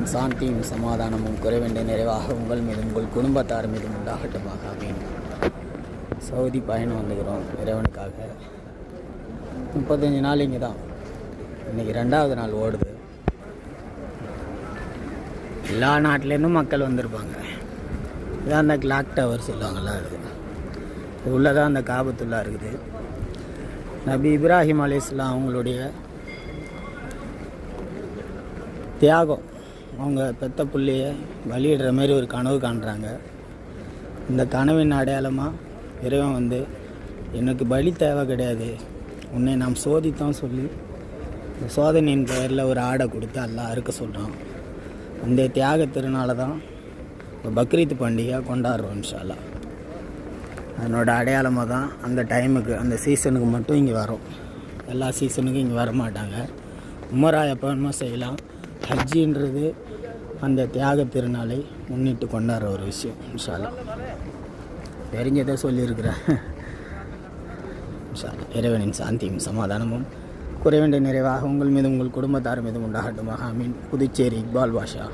இறைவனின் சாந்தியும் சமாதானமும் குறைவேண்டிய நிறைவாக உங்கள் மீதும் உங்கள் குடும்பத்தார் மீதும் உண்டாகட்டுமாக. அப்படின்னு சவுதி பயணம் வந்துக்கிறோம் இறைவனுக்காக. 35 நாள் இங்கே தான், இன்றைக்கி 2வது நாள் ஓடுது. எல்லா நாட்டிலேருந்தும் மக்கள் வந்திருப்பாங்க. இதான் அந்த கிளாக் டவர் சொல்லுவாங்கள்ல, அது உள்ளே தான் அந்த காபத்துல்லா இருக்குது. நபி இப்ராஹிம் அலைஹிஸ்ஸலாம் அவங்களுடைய தியாகம், அவங்க பெத்த பிள்ளைய பலியிடுற மாதிரி ஒரு கனவு காண்றாங்க. இந்த கனவின் அடையாளமாக இறைவன் வந்து, எனக்கு பலி தேவை கிடையாது, உன்னை நாம் சோதித்தோம் சொல்லி இந்த சோதனையின் பெயரில் ஒரு ஆடை கொடுத்து அல்லாஹ் அறுக்க சொல்கிறான். அந்த தியாக திருநாள தான் பக்ரீத் பண்டிகை கொண்டாடுறோம் இன்ஷா அல்லாஹ். அதனோட அடையாளமாக தான் அந்த டைமுக்கு, அந்த சீசனுக்கு மட்டும் இங்கே வரும். எல்லா சீசனுக்கும் இங்கே வரமாட்டாங்க. உமரா எப்போ வேணுமோ செய்யலாம். ஹஜ்ஜின்றது அந்த தியாக திருநாளை முன்னிட்டு கொண்டாடுற ஒரு விஷயம் இன்ஷா அல்லாஹ். தெரிஞ்சதை சொல்லியிருக்கிறேன் இன்ஷா அல்லாஹ். இறைவனின் சாந்தியும் சமாதானமும் குறைவேண்டிய நிறைவாக உங்கள் மீதும் உங்கள் குடும்பத்தார் மீதும் உண்டாகட்டுமாக. ஆமீன். புதுச்சேரி இக்பால் பாஷா.